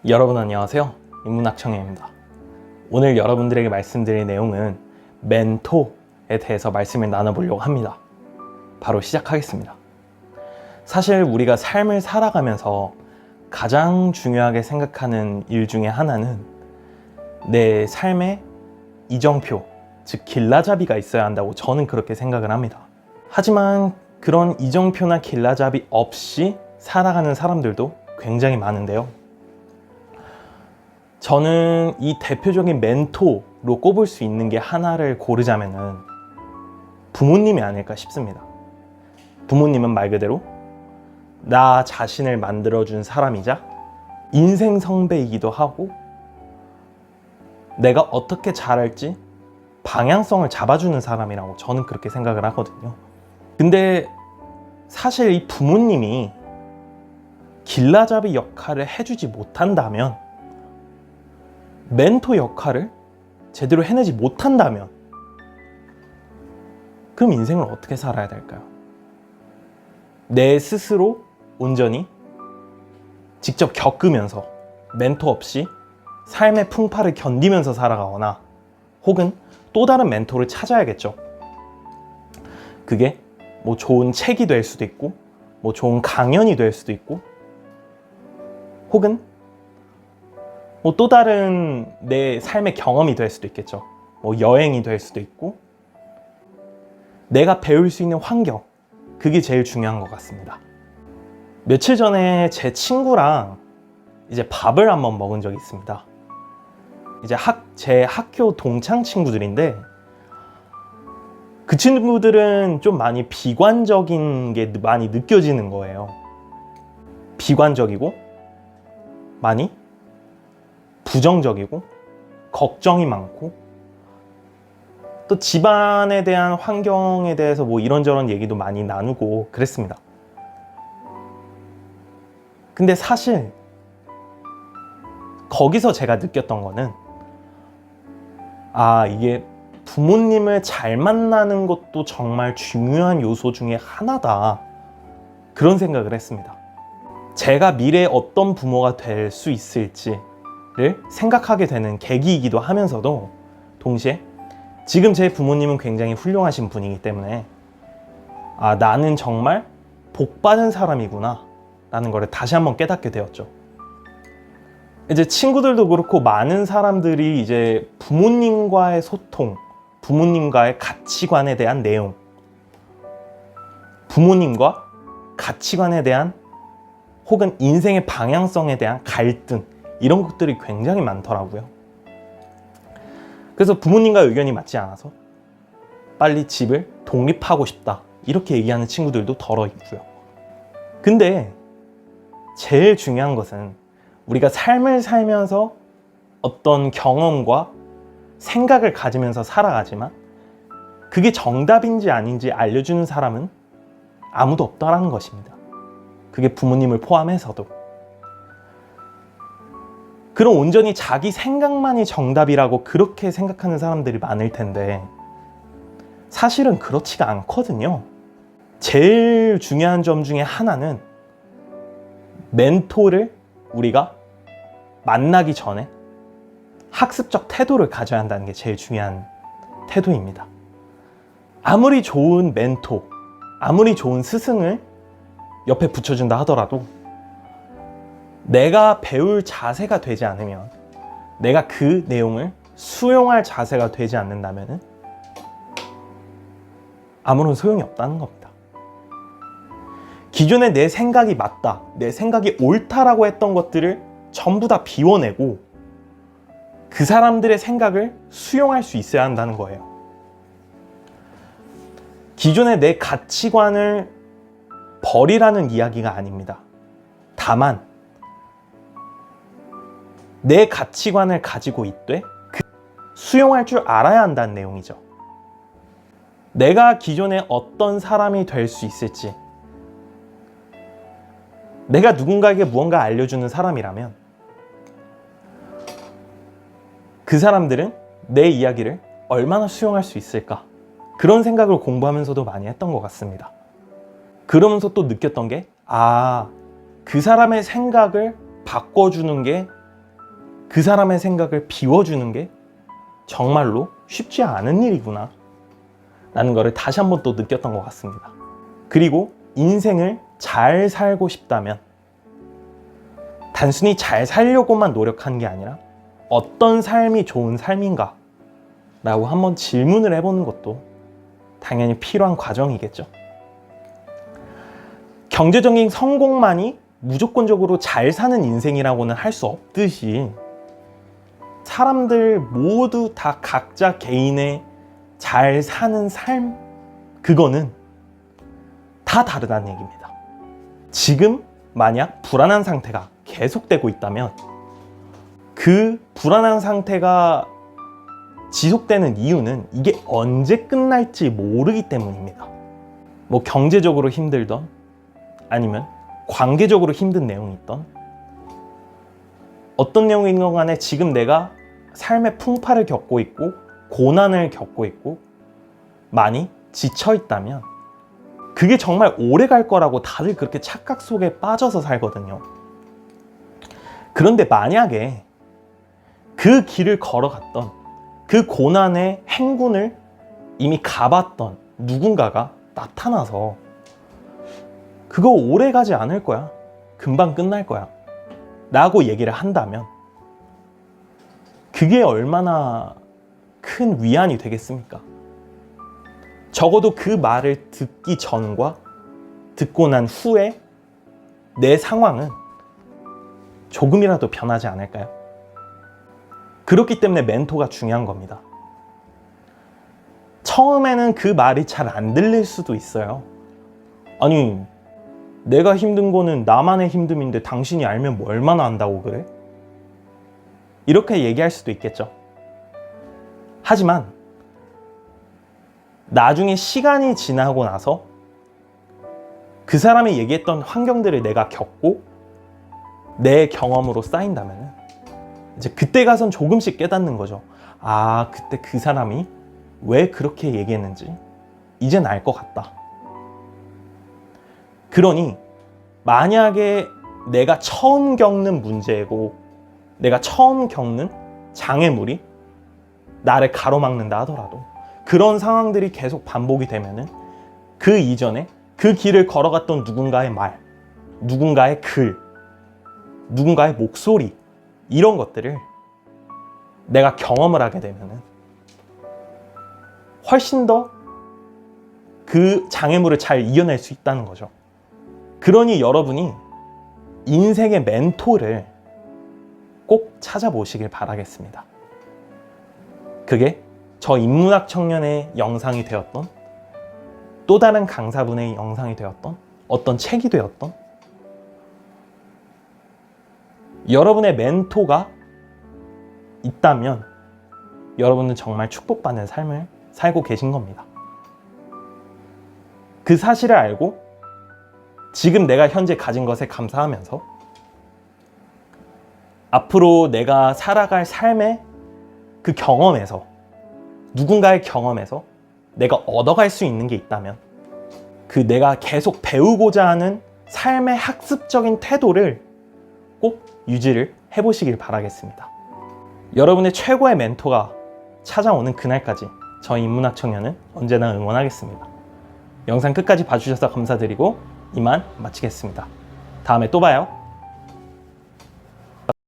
여러분 안녕하세요. 인문학청년입니다. 오늘 여러분들에게 말씀드릴 내용은 멘토에 대해서 말씀을 나눠보려고 합니다. 바로 시작하겠습니다. 사실 우리가 삶을 살아가면서 가장 중요하게 생각하는 일 중에 하나는 내 삶의 이정표, 즉 길라잡이가 있어야 한다고 저는 그렇게 생각을 합니다. 하지만 그런 이정표나 길라잡이 없이 살아가는 사람들도 굉장히 많은데요. 저는 이 대표적인 멘토로 꼽을 수 있는 게 하나를 고르자면은 부모님이 아닐까 싶습니다. 부모님은 말 그대로 나 자신을 만들어준 사람이자 인생 성배이기도 하고 내가 어떻게 자랄지 방향성을 잡아주는 사람이라고 저는 그렇게 생각을 하거든요. 근데 사실 이 부모님이 길라잡이 역할을 해주지 못한다면, 멘토 역할을 제대로 해내지 못한다면 그럼 인생을 어떻게 살아야 될까요? 내 스스로 온전히 직접 겪으면서 멘토 없이 삶의 풍파를 견디면서 살아가거나 혹은 또 다른 멘토를 찾아야겠죠. 그게 뭐 좋은 책이 될 수도 있고 뭐 좋은 강연이 될 수도 있고 혹은 뭐 또 다른 내 삶의 경험이 될 수도 있겠죠. 뭐 여행이 될 수도 있고 내가 배울 수 있는 환경, 그게 제일 중요한 것 같습니다. 며칠 전에 제 친구랑 이제 밥을 한번 먹은 적이 있습니다. 이제 제 학교 동창 친구들인데 그 친구들은 좀 많이 비관적인 게 많이 느껴지는 거예요. 비관적이고 많이 부정적이고 걱정이 많고 또 집안에 대한 환경에 대해서 뭐 이런저런 얘기도 많이 나누고 그랬습니다. 근데 사실 거기서 제가 느꼈던 거는 이게 부모님을 잘 만나는 것도 정말 중요한 요소 중에 하나다, 그런 생각을 했습니다. 제가 미래에 어떤 부모가 될 수 있을지를 생각하게 되는 계기이기도 하면서도 동시에 지금 제 부모님은 굉장히 훌륭하신 분이기 때문에 나는 정말 복받은 사람이구나 라는 걸 다시 한번 깨닫게 되었죠. 이제 친구들도 그렇고 많은 사람들이 이제 부모님과의 소통, 부모님과의 가치관에 대한 내용, 부모님과 가치관에 대한 혹은 인생의 방향성에 대한 갈등, 이런 것들이 굉장히 많더라고요. 그래서 부모님과 의견이 맞지 않아서 빨리 집을 독립하고 싶다, 이렇게 얘기하는 친구들도 덜어 있고요. 근데 제일 중요한 것은 우리가 삶을 살면서 어떤 경험과 생각을 가지면서 살아가지만 그게 정답인지 아닌지 알려주는 사람은 아무도 없다라는 것입니다. 그게 부모님을 포함해서도. 그럼 온전히 자기 생각만이 정답이라고 그렇게 생각하는 사람들이 많을 텐데 사실은 그렇지가 않거든요. 제일 중요한 점 중에 하나는 멘토를 우리가 만나기 전에 학습적 태도를 가져야 한다는 게 제일 중요한 태도입니다. 아무리 좋은 멘토, 아무리 좋은 스승을 옆에 붙여준다 하더라도 내가 배울 자세가 되지 않으면, 내가 그 내용을 수용할 자세가 되지 않는다면 아무런 소용이 없다는 겁니다. 기존에 내 생각이 맞다, 내 생각이 옳다라고 했던 것들을 전부 다 비워내고 그 사람들의 생각을 수용할 수 있어야 한다는 거예요. 기존의 내 가치관을 버리라는 이야기가 아닙니다. 다만 내 가치관을 가지고 있되 수용할 줄 알아야 한다는 내용이죠. 내가 기존에 어떤 사람이 될 수 있을지, 내가 누군가에게 무언가 알려주는 사람이라면 그 사람들은 내 이야기를 얼마나 수용할 수 있을까, 그런 생각을 공부하면서도 많이 했던 것 같습니다. 그러면서 또 느꼈던 게 그 사람의 생각을 바꿔주는 게 그 사람의 생각을 비워주는 게 정말로 쉽지 않은 일이구나 라는 거를 다시 한번 또 느꼈던 것 같습니다. 그리고 인생을 잘 살고 싶다면 단순히 잘 살려고만 노력하는 게 아니라 어떤 삶이 좋은 삶인가 라고 한번 질문을 해보는 것도 당연히 필요한 과정이겠죠. 경제적인 성공만이 무조건적으로 잘 사는 인생이라고는 할 수 없듯이 사람들 모두 다 각자 개인의 잘 사는 삶, 그거는 다 다르다는 얘기입니다. 지금 만약 불안한 상태가 계속되고 있다면 그 불안한 상태가 지속되는 이유는 이게 언제 끝날지 모르기 때문입니다. 뭐 경제적으로 힘들던 아니면 관계적으로 힘든 내용이 있던 어떤 내용인 것 간에 지금 내가 삶의 풍파를 겪고 있고 고난을 겪고 있고 많이 지쳐 있다면 그게 정말 오래 갈 거라고 다들 그렇게 착각 속에 빠져서 살거든요. 그런데 만약에 그 길을 걸어갔던 그 고난의 행군을 이미 가봤던 누군가가 나타나서 그거 오래 가지 않을 거야, 금방 끝날 거야 라고 얘기를 한다면 그게 얼마나 큰 위안이 되겠습니까? 적어도 그 말을 듣기 전과 듣고 난 후에 내 상황은 조금이라도 변하지 않을까요? 그렇기 때문에 멘토가 중요한 겁니다. 처음에는 그 말이 잘 안 들릴 수도 있어요. 아니, 내가 힘든 거는 나만의 힘듦인데 당신이 알면 뭐 얼마나 안다고 그래? 이렇게 얘기할 수도 있겠죠. 하지만 나중에 시간이 지나고 나서 그 사람이 얘기했던 환경들을 내가 겪고 내 경험으로 쌓인다면 이제 그때 가선 조금씩 깨닫는 거죠. 아, 그때 그 사람이 왜 그렇게 얘기했는지 이젠 알 것 같다. 그러니 만약에 내가 처음 겪는 문제고 내가 처음 겪는 장애물이 나를 가로막는다 하더라도 그런 상황들이 계속 반복이 되면은 그 이전에 그 길을 걸어갔던 누군가의 말, 누군가의 글, 누군가의 목소리, 이런 것들을 내가 경험을 하게 되면은 훨씬 더 그 장애물을 잘 이겨낼 수 있다는 거죠. 그러니 여러분이 인생의 멘토를 꼭 찾아보시길 바라겠습니다. 그게 저 인문학 청년의 영상이 되었던, 또 다른 강사분의 영상이 되었던, 어떤 책이 되었던, 여러분의 멘토가 있다면 여러분은 정말 축복받는 삶을 살고 계신 겁니다. 그 사실을 알고 지금 내가 현재 가진 것에 감사하면서 앞으로 내가 살아갈 삶의 그 경험에서, 누군가의 경험에서 내가 얻어갈 수 있는 게 있다면 그 내가 계속 배우고자 하는 삶의 학습적인 태도를 꼭 유지를 해보시길 바라겠습니다. 여러분의 최고의 멘토가 찾아오는 그날까지 저희 인문학 청년은 언제나 응원하겠습니다. 영상 끝까지 봐주셔서 감사드리고 이만 마치겠습니다. 다음에 또 봐요.